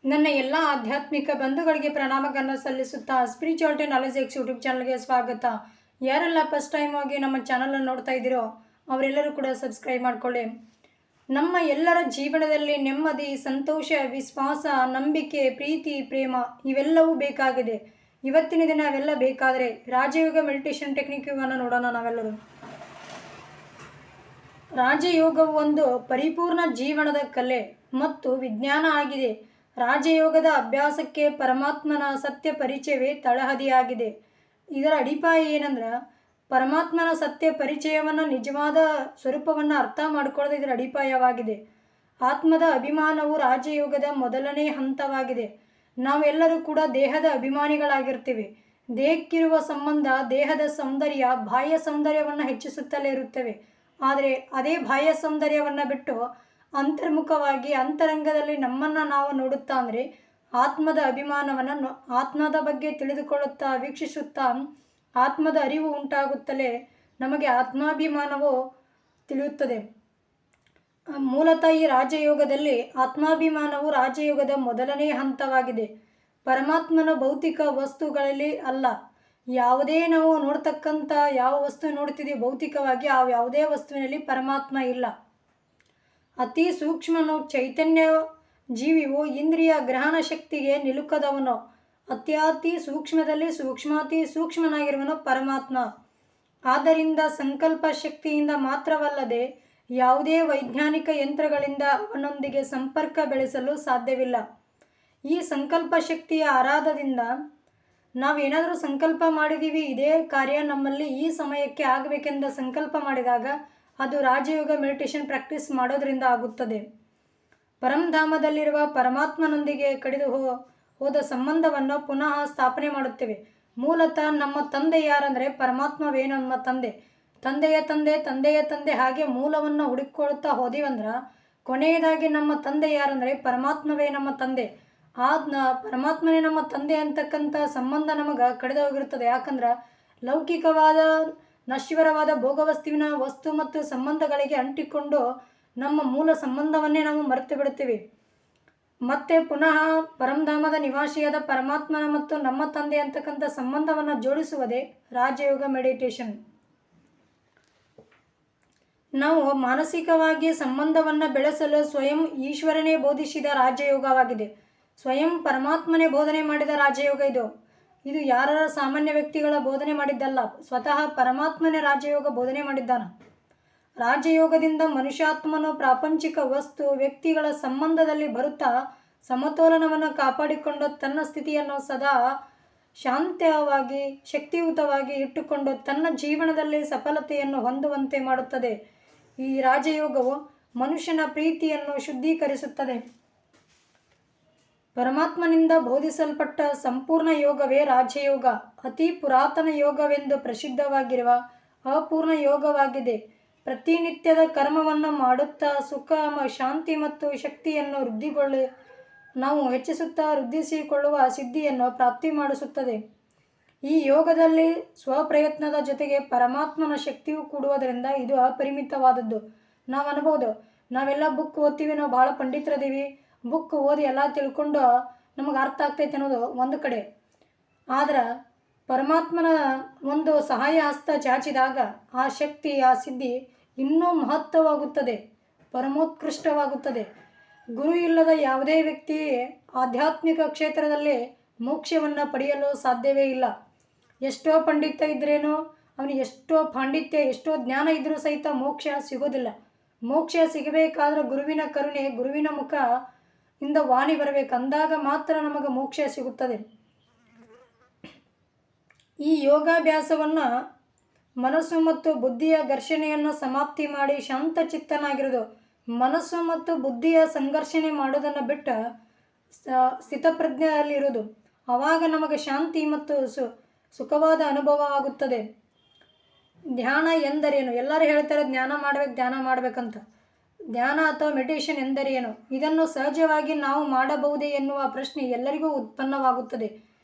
ನನ್ನ ಎಲ್ಲ ಆಧ್ಯಾತ್ಮಿಕ ಬಂಧುಗಳಿಗೆ ಪ್ರಣಾಮಗಳನ್ನು ಸಲ್ಲಿಸುತ್ತಾ ಸ್ಪಿರಿಚುವಾಲಿಟಿ ನಾಲೆಜ್ ಎಕ್ಸ್ ಯೂಟ್ಯೂಬ್ ಚಾನಲ್ಗೆ ಸ್ವಾಗತ. ಯಾರೆಲ್ಲ ಫಸ್ಟ್ ಟೈಮ್ ಆಗಿ ನಮ್ಮ ಚಾನಲನ್ನು ನೋಡ್ತಾ ಇದ್ದೀರೋ ಅವರೆಲ್ಲರೂ ಕೂಡ ಸಬ್ಸ್ಕ್ರೈಬ್ ಮಾಡಿಕೊಳ್ಳಿ. ನಮ್ಮ ಎಲ್ಲರ ಜೀವನದಲ್ಲಿ ನೆಮ್ಮದಿ, ಸಂತೋಷ, ವಿಶ್ವಾಸ, ನಂಬಿಕೆ, ಪ್ರೀತಿ, ಪ್ರೇಮ ಇವೆಲ್ಲವೂ ಬೇಕಾಗಿದೆ. ಇವತ್ತಿನ ದಿನ ಅವೆಲ್ಲ ಬೇಕಾದರೆ ರಾಜಯೋಗ ಮೆಡಿಟೇಷನ್ ಟೆಕ್ನಿಕ್ಗಳನ್ನು ನೋಡೋಣ ನಾವೆಲ್ಲರೂ. ರಾಜಯೋಗವು ಒಂದು ಪರಿಪೂರ್ಣ ಜೀವನದ ಕಲೆ ಮತ್ತು ವಿಜ್ಞಾನ ಆಗಿದೆ. ರಾಜಯೋಗದ ಅಭ್ಯಾಸಕ್ಕೆ ಪರಮಾತ್ಮನ ಸತ್ಯ ಪರಿಚಯವೇ ತಳಹದಿಯಾಗಿದೆ. ಇದರ ಅಡಿಪಾಯ ಏನಂದ್ರೆ, ಪರಮಾತ್ಮನ ಸತ್ಯ ಪರಿಚಯವನ್ನು, ನಿಜವಾದ ಸ್ವರೂಪವನ್ನು ಅರ್ಥ ಮಾಡಿಕೊಳ್ಳೋದು ಇದರ ಅಡಿಪಾಯವಾಗಿದೆ. ಆತ್ಮದ ಅಭಿಮಾನವು ರಾಜಯೋಗದ ಮೊದಲನೇ ಹಂತವಾಗಿದೆ. ನಾವೆಲ್ಲರೂ ಕೂಡ ದೇಹದ ಅಭಿಮಾನಿಗಳಾಗಿರ್ತೀವಿ. ದೇಹಕ್ಕಿರುವ ಸಂಬಂಧ, ದೇಹದ ಸೌಂದರ್ಯ, ಬಾಹ್ಯ ಸೌಂದರ್ಯವನ್ನು ಹೆಚ್ಚಿಸುತ್ತಲೇ ಇರುತ್ತವೆ. ಆದರೆ ಅದೇ ಬಾಹ್ಯ ಸೌಂದರ್ಯವನ್ನು ಬಿಟ್ಟು ಅಂತರ್ಮುಖವಾಗಿ ಅಂತರಂಗದಲ್ಲಿ ನಮ್ಮನ್ನು ನಾವು ನೋಡುತ್ತಾ ಅಂದರೆ ಆತ್ಮದ ಅಭಿಮಾನವನ್ನು, ಆತ್ಮದ ಬಗ್ಗೆ ತಿಳಿದುಕೊಳ್ಳುತ್ತಾ, ವೀಕ್ಷಿಸುತ್ತಾ ಆತ್ಮದ ಅರಿವು ಉಂಟಾಗುತ್ತಲೇ ನಮಗೆ ಆತ್ಮಾಭಿಮಾನವು ತಿಳಿಯುತ್ತದೆ. ಮೂಲತಃ ಈ ರಾಜಯೋಗದಲ್ಲಿ ಆತ್ಮಾಭಿಮಾನವು ರಾಜಯೋಗದ ಮೊದಲನೇ ಹಂತವಾಗಿದೆ. ಪರಮಾತ್ಮನ ಭೌತಿಕ ವಸ್ತುಗಳಲ್ಲಿ ಅಲ್ಲ. ಯಾವುದೇ ನಾವು ನೋಡ್ತಕ್ಕಂಥ ಯಾವ ವಸ್ತು ನೋಡ್ತಿದ್ದೀವಿ ಭೌತಿಕವಾಗಿ, ಆ ಯಾವುದೇ ವಸ್ತುವಿನಲ್ಲಿ ಪರಮಾತ್ಮ ಇಲ್ಲ. ಅತಿ ಸೂಕ್ಷ್ಮನು ಚೈತನ್ಯ ಜೀವಿಯು ಇಂದ್ರಿಯ ಗ್ರಹಣ ಶಕ್ತಿಗೆ ನಿಲುಕದವನು. ಅತ್ಯತಿ ಸೂಕ್ಷ್ಮದಲ್ಲಿ ಸೂಕ್ಷ್ಮಾತಿ ಸೂಕ್ಷ್ಮನಾಗಿರುವನು ಪರಮಾತ್ಮ. ಆದ್ದರಿಂದ ಸಂಕಲ್ಪ ಶಕ್ತಿಯಿಂದ ಮಾತ್ರವಲ್ಲದೆ ಯಾವುದೇ ವೈಜ್ಞಾನಿಕ ಯಂತ್ರಗಳಿಂದ ಅವನೊಂದಿಗೆ ಸಂಪರ್ಕ ಬೆಳೆಸಲು ಸಾಧ್ಯವಿಲ್ಲ. ಈ ಸಂಕಲ್ಪ ಶಕ್ತಿಯ ಆರಾಧದಿಂದ ನಾವೇನಾದರೂ ಸಂಕಲ್ಪ ಮಾಡಿದ್ದೀವಿ, ಇದೇ ಕಾರ್ಯ ನಮ್ಮಲ್ಲಿ ಈ ಸಮಯಕ್ಕೆ ಆಗಬೇಕೆಂದ ಸಂಕಲ್ಪ ಮಾಡಿದಾಗ ಅದು ರಾಜಯೋಗ ಮೆಡಿಟೇಷನ್ ಪ್ರಾಕ್ಟೀಸ್ ಮಾಡೋದರಿಂದ ಆಗುತ್ತದೆ. ಪರಂಧಾಮದಲ್ಲಿರುವ ಪರಮಾತ್ಮನೊಂದಿಗೆ ಕಡಿದು ಹೋದ ಸಂಬಂಧವನ್ನು ಪುನಃ ಸ್ಥಾಪನೆ ಮಾಡುತ್ತೇವೆ. ಮೂಲತಃ ನಮ್ಮ ತಂದೆ ಯಾರಂದರೆ ಪರಮಾತ್ಮವೇ ನಮ್ಮ ತಂದೆ. ತಂದೆಯ ತಂದೆ, ತಂದೆಯ ತಂದೆ, ಹಾಗೆ ಮೂಲವನ್ನು ಹುಡುಕಿಕೊಳ್ತಾ ಹೋದಿವಂದ್ರೆ ಕೊನೆಯದಾಗಿ ನಮ್ಮ ತಂದೆ ಯಾರಂದರೆ ಪರಮಾತ್ಮವೇ ನಮ್ಮ ತಂದೆ. ಪರಮಾತ್ಮನೇ ನಮ್ಮ ತಂದೆ ಅಂತಕ್ಕಂಥ ಸಂಬಂಧ ನಮಗೆ ಕಡಿದು ಹೋಗಿರುತ್ತದೆ. ಯಾಕಂದ್ರೆ ಲೌಕಿಕವಾದ ನಶ್ವರವಾದ ಭೋಗವಸ್ತುವಿನ ವಸ್ತು ಮತ್ತು ಸಂಬಂಧಗಳಿಗೆ ಅಂಟಿಕೊಂಡು ನಮ್ಮ ಮೂಲ ಸಂಬಂಧವನ್ನೇ ನಾವು ಮರೆತು ಬಿಡುತ್ತೇವೆ. ಮತ್ತೆ ಪುನಃ ಪರಮಧಾಮದ ನಿವಾಸಿಯಾದ ಪರಮಾತ್ಮನ ಮತ್ತು ನಮ್ಮ ತಂದೆ ಅಂತಕ್ಕಂಥ ಸಂಬಂಧವನ್ನು ಜೋಡಿಸುವುದೇ ರಾಜಯೋಗ ಮೆಡಿಟೇಷನ್. ನಾವು ಮಾನಸಿಕವಾಗಿ ಸಂಬಂಧವನ್ನು ಬೆಳೆಸಲು ಸ್ವಯಂ ಈಶ್ವರನೇ ಬೋಧಿಸಿದ ರಾಜಯೋಗವಾಗಿದೆ. ಸ್ವಯಂ ಪರಮಾತ್ಮನೇ ಬೋಧನೆ ಮಾಡಿದ ರಾಜಯೋಗ ಇದು. ಇದು ಯಾರ ಸಾಮಾನ್ಯ ವ್ಯಕ್ತಿಗಳ ಬೋಧನೆ ಮಾಡಿದ್ದಲ್ಲ, ಸ್ವತಃ ಪರಮಾತ್ಮನೇ ರಾಜಯೋಗ ಬೋಧನೆ ಮಾಡಿದ್ದಾನೆ. ರಾಜಯೋಗದಿಂದ ಮನುಷ್ಯಾತ್ಮನು ಪ್ರಾಪಂಚಿಕ ವಸ್ತು ವ್ಯಕ್ತಿಗಳ ಸಂಬಂಧದಲ್ಲಿ ಬರುತ್ತಾ ಸಮತೋಲನವನ್ನು ಕಾಪಾಡಿಕೊಂಡು ತನ್ನ ಸ್ಥಿತಿಯನ್ನು ಸದಾ ಶಾಂತವಾಗಿ, ಶಕ್ತಿಯುತವಾಗಿ ಇಟ್ಟುಕೊಂಡು ತನ್ನ ಜೀವನದಲ್ಲಿ ಸಫಲತೆಯನ್ನು ಹೊಂದುವಂತೆ ಮಾಡುತ್ತದೆ. ಈ ರಾಜಯೋಗವು ಮನುಷ್ಯನ ಪ್ರೀತಿಯನ್ನು ಶುದ್ಧೀಕರಿಸುತ್ತದೆ. ಪರಮಾತ್ಮನಿಂದ ಬೋಧಿಸಲ್ಪಟ್ಟ ಸಂಪೂರ್ಣ ಯೋಗವೇ ರಾಜಯೋಗ. ಅತಿ ಪುರಾತನ ಯೋಗವೆಂದು ಪ್ರಸಿದ್ಧವಾಗಿರುವ ಅಪೂರ್ಣ ಯೋಗವಾಗಿದೆ. ಪ್ರತಿನಿತ್ಯದ ಕರ್ಮವನ್ನು ಮಾಡುತ್ತಾ ಸುಖ, ಶಾಂತಿ ಮತ್ತು ಶಕ್ತಿಯನ್ನು ನಾವು ಹೆಚ್ಚಿಸುತ್ತಾ ವೃದ್ಧಿಸಿಕೊಳ್ಳುವ ಸಿದ್ಧಿಯನ್ನು ಪ್ರಾಪ್ತಿ ಮಾಡಿಸುತ್ತದೆ. ಈ ಯೋಗದಲ್ಲಿ ಸ್ವಪ್ರಯತ್ನದ ಜೊತೆಗೆ ಪರಮಾತ್ಮನ ಶಕ್ತಿಯು ಕೂಡುವುದರಿಂದ ಇದು ಅಪರಿಮಿತವಾದದ್ದು. ನಾವು ಅನ್ಬೋದು, ನಾವೆಲ್ಲ ಬುಕ್ ಓದ್ತೀವಿ, ನಾವು ಭಾಳ ಪಂಡಿತರದೀವಿ, ಬುಕ್ ಓದಿ ಎಲ್ಲ ತಿಳ್ಕೊಂಡು ನಮಗೆ ಅರ್ಥ ಆಗ್ತೈತೆ ಅನ್ನೋದು ಒಂದು ಕಡೆ. ಆದ್ರೆ ಪರಮಾತ್ಮನ ಒಂದು ಸಹಾಯ ಹಸ್ತ ಚಾಚಿದಾಗ ಆ ಶಕ್ತಿ, ಆ ಸಿದ್ಧಿ ಇನ್ನೂ ಮಹತ್ವವಾಗುತ್ತದೆ, ಪರಮೋತ್ಕೃಷ್ಟವಾಗುತ್ತದೆ. ಗುರು ಇಲ್ಲದ ಯಾವುದೇ ವ್ಯಕ್ತಿ ಆಧ್ಯಾತ್ಮಿಕ ಕ್ಷೇತ್ರದಲ್ಲಿ ಮೋಕ್ಷವನ್ನು ಪಡೆಯಲು ಸಾಧ್ಯವೇ ಇಲ್ಲ. ಎಷ್ಟೋ ಪಂಡಿತ ಇದ್ರೇನೋ, ಅವನಿಗೆ ಎಷ್ಟೋ ಪಾಂಡಿತ್ಯ, ಎಷ್ಟೋ ಜ್ಞಾನ ಇದ್ದರೂ ಸಹಿತ ಮೋಕ್ಷ ಸಿಗೋದಿಲ್ಲ. ಮೋಕ್ಷ ಸಿಗಬೇಕಾದ್ರೆ ಗುರುವಿನ ಕರುಣೆ, ಗುರುವಿನ ಮುಖ ಇಂದ ವಾಣಿ ಬರಬೇಕು, ಅಂದಾಗ ಮಾತ್ರ ನಮಗೆ ಮೋಕ್ಷ ಸಿಗುತ್ತದೆ. ಈ ಯೋಗಾಭ್ಯಾಸವನ್ನು ಮನಸ್ಸು ಮತ್ತು ಬುದ್ಧಿಯ ಘರ್ಷಣೆಯನ್ನು ಸಮಾಪ್ತಿ ಮಾಡಿ ಶಾಂತಚಿತ್ತನಾಗಿರೋದು. ಮನಸ್ಸು ಮತ್ತು ಬುದ್ಧಿಯ ಸಂಘರ್ಷಣೆ ಮಾಡೋದನ್ನು ಬಿಟ್ಟು ಸ್ಥಿತಪ್ರಜ್ಞೆಯಲ್ಲಿರೋದು. ಆವಾಗ ನಮಗೆ ಶಾಂತಿ ಮತ್ತು ಸುಖವಾದ ಅನುಭವ ಆಗುತ್ತದೆ. ಧ್ಯಾನ ಎಂದರೇನು? ಎಲ್ಲರೂ ಹೇಳ್ತಾರೆ ಧ್ಯಾನ ಮಾಡಬೇಕಂತ. ಧ್ಯಾನ ಅಥವಾ ಮೆಡಿಟೇಷನ್ ಎಂದರೇನು? ಇದನ್ನು ಸಹಜವಾಗಿ ನಾವು ಮಾಡಬಹುದೇ ಎನ್ನುವ ಪ್ರಶ್ನೆ ಎಲ್ಲರಿಗೂ ಉತ್ಪನ್ನವಾಗುತ್ತದೆ.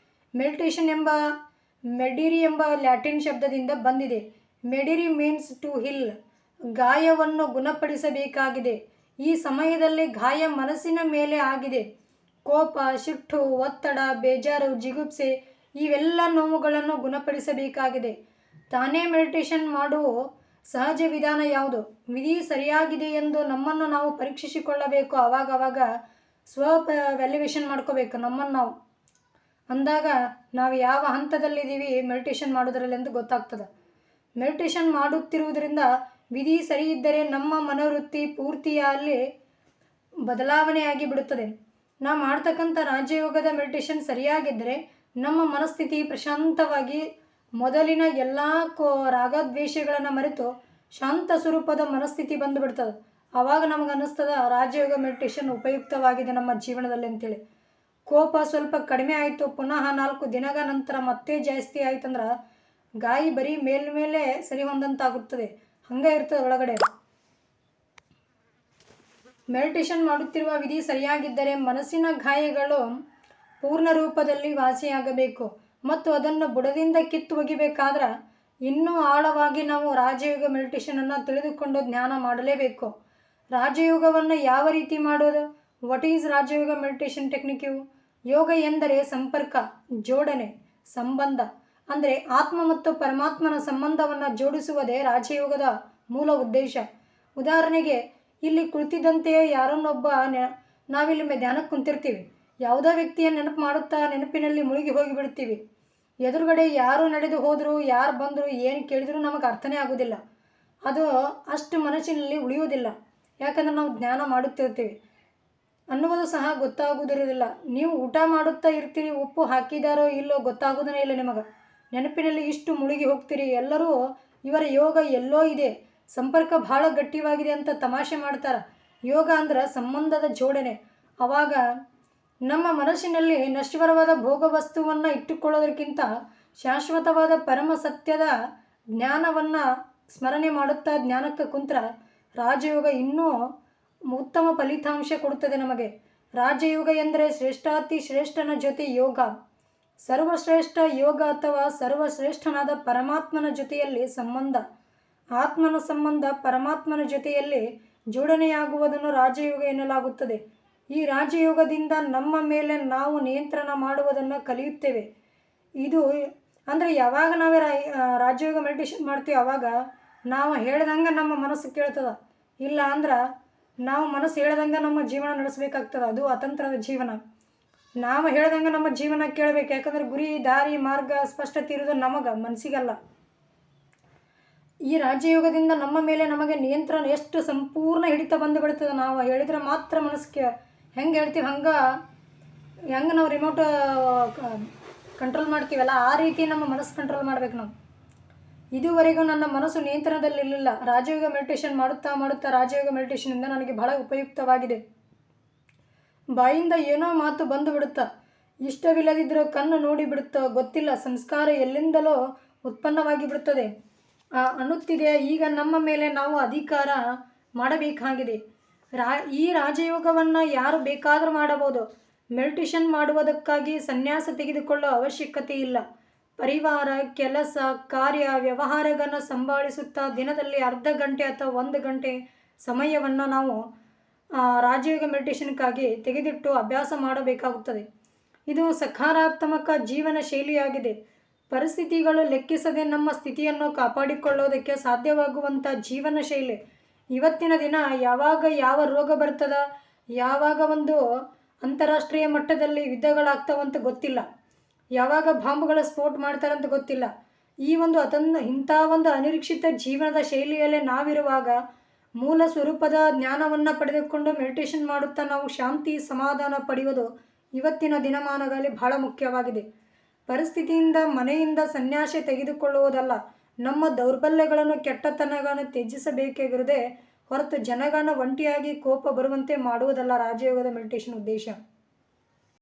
ಮೆಡಿಟೇಷನ್ ಮೆಡಿರಿ ಎಂಬ ಲ್ಯಾಟಿನ್ ಶಬ್ದದಿಂದ ಬಂದಿದೆ. ಮೆಡಿರಿ ಮೀನ್ಸ್ ಟು ಹಿಲ್, ಗಾಯವನ್ನು ಗುಣಪಡಿಸಬೇಕಾಗಿದೆ. ಈ ಸಮಯದಲ್ಲಿ ಗಾಯ ಮನಸ್ಸಿನ ಮೇಲೆ ಆಗಿದೆ. ಕೋಪ, ಸಿಟ್ಟು, ಒತ್ತಡ, ಬೇಜಾರು, ಜಿಗುಪ್ಸೆ ಇವೆಲ್ಲ ನೋವುಗಳನ್ನು ಗುಣಪಡಿಸಬೇಕಾಗಿದೆ. ತಾನೇ ಮೆಡಿಟೇಷನ್ ಮಾಡುವ ಸಹಜ ವಿಧಾನ ಯಾವುದು? ವಿಧಿ ಸರಿಯಾಗಿದೆ ಎಂದು ನಮ್ಮನ್ನು ನಾವು ಪರೀಕ್ಷಿಸಿಕೊಳ್ಳಬೇಕು. ಆವಾಗ ವ್ಯಾಲ್ಯುವೇಷನ್ ಮಾಡ್ಕೋಬೇಕು ನಮ್ಮನ್ನು ನಾವು. ಅಂದಾಗ ನಾವು ಯಾವ ಹಂತದಲ್ಲಿದ್ದೀವಿ ಮೆಡಿಟೇಷನ್ ಮಾಡೋದ್ರಲ್ಲಿ ಎಂದು ಗೊತ್ತಾಗ್ತದೆ. ಮೆಡಿಟೇಷನ್ ಮಾಡುತ್ತಿರುವುದರಿಂದ ವಿಧಿ ಸರಿ ಇದ್ದರೆ ನಮ್ಮ ಮನೋವೃತ್ತಿ ಪೂರ್ತಿಯಲ್ಲಿ ಬದಲಾವಣೆಯಾಗಿ ಬಿಡುತ್ತದೆ. ನಾವು ಮಾಡ್ತಕ್ಕಂಥ ರಾಜಯೋಗದ ಮೆಡಿಟೇಷನ್ ಸರಿಯಾಗಿದ್ದರೆ ನಮ್ಮ ಮನಸ್ಥಿತಿ ಪ್ರಶಾಂತವಾಗಿ ಮೊದಲಿನ ಎಲ್ಲ ರಾಗದ್ವೇಷಗಳನ್ನು ಮರೆತು ಶಾಂತ ಸ್ವರೂಪದ ಮನಸ್ಥಿತಿ ಬಂದುಬಿಡ್ತದೆ. ಆವಾಗ ನಮಗೆ ಅನ್ನಿಸ್ತದೆ ರಾಜಯೋಗ ಮೆಡಿಟೇಷನ್ ಉಪಯುಕ್ತವಾಗಿದೆ ನಮ್ಮ ಜೀವನದಲ್ಲಿ ಅಂತೇಳಿ. ಕೋಪ ಸ್ವಲ್ಪ ಕಡಿಮೆ ಆಯಿತು, ಪುನಃ 4 ದಿನಗಳ ನಂತರ ಮತ್ತೆ ಜಾಸ್ತಿ ಆಯ್ತಂದ್ರೆ ಗಾಯ ಬರೀ ಮೇಲ್ಮೇಲೆ ಸರಿ ಹೊಂದಂತಾಗುತ್ತದೆ. ಹಂಗೆ ಇರ್ತದೆ ಒಳಗಡೆ. ಮೆಡಿಟೇಷನ್ ಮಾಡುತ್ತಿರುವ ವಿಧಿ ಸರಿಯಾಗಿದ್ದರೆ ಮನಸ್ಸಿನ ಗಾಯಗಳು ಪೂರ್ಣ ರೂಪದಲ್ಲಿ ವಾಸಿಯಾಗಬೇಕು ಮತ್ತು ಅದನ್ನು ಬುಡದಿಂದ ಕಿತ್ತು ಒಗಿಬೇಕಾದ್ರೆ ಇನ್ನೂ ಆಳವಾಗಿ ನಾವು ರಾಜಯೋಗ ಮೆಡಿಟೇಷನನ್ನು ತಿಳಿದುಕೊಂಡು ಜ್ಞಾನ ಮಾಡಲೇಬೇಕು. ರಾಜಯೋಗವನ್ನು ಯಾವ ರೀತಿ ಮಾಡೋದು? What is Rajayoga meditation technique? ಯೋಗ ಎಂದರೆ ಸಂಪರ್ಕ, ಜೋಡಣೆ, ಸಂಬಂಧ. ಅಂದರೆ ಆತ್ಮ ಮತ್ತು ಪರಮಾತ್ಮನ ಸಂಬಂಧವನ್ನು ಜೋಡಿಸುವುದೇ ರಾಜಯೋಗದ ಮೂಲ ಉದ್ದೇಶ. ಉದಾಹರಣೆಗೆ ಇಲ್ಲಿ ಕುಳಿತಿದ್ದಂತೆಯೇ ಯಾರನ್ನೊಬ್ಬ ನಾವಿಲ್ಲಿ ಧ್ಯಾನಕ್ಕೆ ಕುಂತಿರ್ತೀವಿ. ಯಾವುದೋ ವ್ಯಕ್ತಿಯ ನೆನಪು ಮಾಡುತ್ತಾ ನೆನಪಿನಲ್ಲಿ ಮುಳುಗಿ ಹೋಗಿಬಿಡ್ತೀವಿ. ಎದುರುಗಡೆ ಯಾರು ನಡೆದು ಹೋದರು, ಯಾರು ಬಂದರು, ಏನು ಕೇಳಿದರೂ ನಮಗೆ ಅರ್ಥನೇ ಆಗೋದಿಲ್ಲ. ಅದು ಅಷ್ಟು ಮನಸ್ಸಿನಲ್ಲಿ ಉಳಿಯುವುದಿಲ್ಲ. ಯಾಕಂದರೆ ನಾವು ಜ್ಞಾನ ಮಾಡುತ್ತಿರ್ತೀವಿ ಅನ್ನುವುದು ಸಹ ಗೊತ್ತಾಗುವುದಿರೋದಿಲ್ಲ. ನೀವು ಊಟ ಮಾಡುತ್ತಾ ಇರ್ತೀರಿ, ಉಪ್ಪು ಹಾಕಿದಾರೋ ಇಲ್ಲೋ ಗೊತ್ತಾಗೋದೇ ಇಲ್ಲ ನಿಮಗೆ. ನೆನಪಿನಲ್ಲಿ ಇಷ್ಟು ಮುಳುಗಿ ಹೋಗ್ತೀರಿ. ಎಲ್ಲರೂ ಇವರ ಯೋಗ ಎಲ್ಲೋ ಇದೆ, ಸಂಪರ್ಕ ಭಾಳ ಗಟ್ಟಿಯಾಗಿದೆ ಅಂತ ತಮಾಷೆ ಮಾಡ್ತಾರೆ. ಯೋಗ ಅಂದ್ರೆ ಸಂಬಂಧದ ಜೋಡಣೆ. ಆವಾಗ ನಮ್ಮ ಮನಸ್ಸಿನಲ್ಲಿ ನಶ್ವರವಾದ ಭೋಗ ವಸ್ತುವನ್ನು ಇಟ್ಟುಕೊಳ್ಳೋದಕ್ಕಿಂತ ಶಾಶ್ವತವಾದ ಪರಮ ಸತ್ಯದ ಜ್ಞಾನವನ್ನು ಸ್ಮರಣೆ ಮಾಡುತ್ತಾ ಜ್ಞಾನಕ್ಕೆ ಕುಂತ್ರ ರಾಜಯೋಗ ಇನ್ನೂ ಉತ್ತಮ ಫಲಿತಾಂಶ ಕೊಡುತ್ತದೆ ನಮಗೆ. ರಾಜಯೋಗ ಎಂದರೆ ಶ್ರೇಷ್ಠಾತಿ ಶ್ರೇಷ್ಠನ ಜೊತೆ ಯೋಗ. ಸರ್ವಶ್ರೇಷ್ಠ ಯೋಗ ಅಥವಾ ಸರ್ವಶ್ರೇಷ್ಠನಾದ ಪರಮಾತ್ಮನ ಜೊತೆಯಲ್ಲಿ ಸಂಬಂಧ. ಆತ್ಮನ ಸಂಬಂಧ ಪರಮಾತ್ಮನ ಜೊತೆಯಲ್ಲಿ ಜೋಡಣೆಯಾಗುವುದನ್ನು ರಾಜಯೋಗ ಎನ್ನಲಾಗುತ್ತದೆ. ಈ ರಾಜಯೋಗದಿಂದ ನಮ್ಮ ಮೇಲೆ ನಾವು ನಿಯಂತ್ರಣ ಮಾಡುವುದನ್ನು ಕಲಿಯುತ್ತೇವೆ. ಇದು ಅಂದರೆ ಯಾವಾಗ ನಾವೇ ರಾಜಯೋಗ ಮೆಡಿಟೇಷನ್ ಮಾಡ್ತೀವಿ ಆವಾಗ ನಾವು ಹೇಳ್ದಂಗೆ ನಮ್ಮ ಮನಸ್ಸು ಕೇಳ್ತದೆ. ಇಲ್ಲ ಅಂದ್ರೆ ನಾವು ಮನಸ್ಸು ಹೇಳ್ದಂಗೆ ನಮ್ಮ ಜೀವನ ನಡೆಸಬೇಕಾಗ್ತದೆ. ಅದು ಅತಂತ್ರದ ಜೀವನ. ನಾವು ಹೇಳ್ದಂಗೆ ನಮ್ಮ ಜೀವನ ಕೇಳಬೇಕು. ಯಾಕಂದರೆ ಗುರಿ, ದಾರಿ, ಮಾರ್ಗ ಸ್ಪಷ್ಟತೆ ಇರೋದು ನಮಗೆ, ಮನಸ್ಸಿಗಲ್ಲ. ಈ ರಾಜಯೋಗದಿಂದ ನಮ್ಮ ಮೇಲೆ ನಮಗೆ ನಿಯಂತ್ರಣ ಎಷ್ಟು ಸಂಪೂರ್ಣ ಹಿಡಿತ ಬಂದು ಬಿಡ್ತದೆ. ನಾವು ಹೇಳಿದರೆ ಮಾತ್ರ ಮನಸ್ಸಿಗೆ ಹೆಂಗೆ ಹೇಳ್ತೀವಿ ಹೆಂಗೆ ನಾವು ರಿಮೋಟ್ ಕಂಟ್ರೋಲ್ ಮಾಡ್ತೀವಲ್ಲ ಆ ರೀತಿ ನಮ್ಮ ಮನಸ್ಸು ಕಂಟ್ರೋಲ್ ಮಾಡ್ಬೇಕು ನಾವು. ಇದುವರೆಗೂ ನನ್ನ ಮನಸ್ಸು ನಿಯಂತ್ರಣದಲ್ಲಿರಲಿಲ್ಲ. ರಾಜಯೋಗ ಮೆಡಿಟೇಷನ್ ಮಾಡುತ್ತಾ ರಾಜಯೋಗ ಮೆಡಿಟೇಷನಿಂದ ನನಗೆ ಬಹಳ ಉಪಯುಕ್ತವಾಗಿದೆ. ಬಾಯಿಂದ ಏನೋ ಮಾತು ಬಂದು ಬಿಡುತ್ತಾ, ಇಷ್ಟವಿಲ್ಲದಿದ್ದರೂ ಕಣ್ಣು ನೋಡಿ ಬಿಡುತ್ತೋ ಗೊತ್ತಿಲ್ಲ, ಸಂಸ್ಕಾರ ಎಲ್ಲಿಂದಲೋ ಉತ್ಪನ್ನವಾಗಿ ಬಿಡುತ್ತದೆ ಅನ್ನುತ್ತಿದೆ. ಈಗ ನಮ್ಮ ಮೇಲೆ ನಾವು ಅಧಿಕಾರ ಮಾಡಬೇಕಾಗಿದೆ. ಈ ರಾಜಯೋಗವನ್ನು ಯಾರು ಬೇಕಾದರೂ ಮಾಡಬಹುದು. ಮೆಡಿಟೇಷನ್ ಮಾಡುವುದಕ್ಕಾಗಿ ಸನ್ಯಾಸ ತೆಗೆದುಕೊಳ್ಳೋ ಅವಶ್ಯಕತೆ ಇಲ್ಲ. ಪರಿವಾರ, ಕೆಲಸ, ಕಾರ್ಯ, ವ್ಯವಹಾರಗಳನ್ನು ಸಂಭಾಳಿಸುತ್ತಾ ದಿನದಲ್ಲಿ ಅರ್ಧ ಗಂಟೆ ಅಥವಾ 1 ಗಂಟೆ ಸಮಯವನ್ನು ನಾವು ರಾಜಯೋಗ ಮೆಡಿಟೇಷನ್ಗಾಗಿ ತೆಗೆದಿಟ್ಟು ಅಭ್ಯಾಸ ಮಾಡಬೇಕಾಗುತ್ತದೆ. ಇದು ಸಕಾರಾತ್ಮಕ ಜೀವನ ಶೈಲಿಯಾಗಿದೆ. ಪರಿಸ್ಥಿತಿಗಳು ಲೆಕ್ಕಿಸದೆ ನಮ್ಮ ಸ್ಥಿತಿಯನ್ನು ಕಾಪಾಡಿಕೊಳ್ಳೋದಕ್ಕೆ ಸಾಧ್ಯವಾಗುವಂಥ ಜೀವನ ಶೈಲಿ. ಇವತ್ತಿನ ದಿನ ಯಾವಾಗ ಯಾವ ರೋಗ ಬರ್ತದ, ಯಾವಾಗ ಒಂದು ಅಂತಾರಾಷ್ಟ್ರೀಯ ಮಟ್ಟದಲ್ಲಿ ಯುದ್ಧಗಳಾಗ್ತಾವಂತ ಗೊತ್ತಿಲ್ಲ, ಯಾವಾಗ ಬಾಂಬುಗಳ ಸ್ಫೋಟ ಮಾಡ್ತಾರಂತ ಗೊತ್ತಿಲ್ಲ. ಈ ಒಂದು ಇಂಥ ಒಂದು ಅನಿರೀಕ್ಷಿತ ಜೀವನದ ಶೈಲಿಯಲ್ಲೇ ನಾವಿರುವಾಗ ಮೂಲ ಸ್ವರೂಪದ ಜ್ಞಾನವನ್ನು ಪಡೆದುಕೊಂಡು ಮೆಡಿಟೇಷನ್ ಮಾಡುತ್ತಾ ನಾವು ಶಾಂತಿ, ಸಮಾಧಾನ ಪಡೆಯುವುದು ಇವತ್ತಿನ ದಿನಮಾನಗಳಲ್ಲಿ ಬಹಳ ಮುಖ್ಯವಾಗಿದೆ. ಪರಿಸ್ಥಿತಿಯಿಂದ, ಮನೆಯಿಂದ ಸನ್ಯಾಸ ತೆಗೆದುಕೊಳ್ಳುವುದಲ್ಲ, ನಮ್ಮ ದೌರ್ಬಲ್ಯಗಳನ್ನು, ಕೆಟ್ಟತನಗಳನ್ನು ತ್ಯಜಿಸಬೇಕಾಗಿರುವುದೇ ಹೊರತು ಜನಗಳನ್ನ ಒಂಟಿಯಾಗಿ ಕೋಪ ಬರುವಂತೆ ಮಾಡುವುದಲ್ಲ ರಾಜಯೋಗದ ಮೆಡಿಟೇಷನ್ ಉದ್ದೇಶ.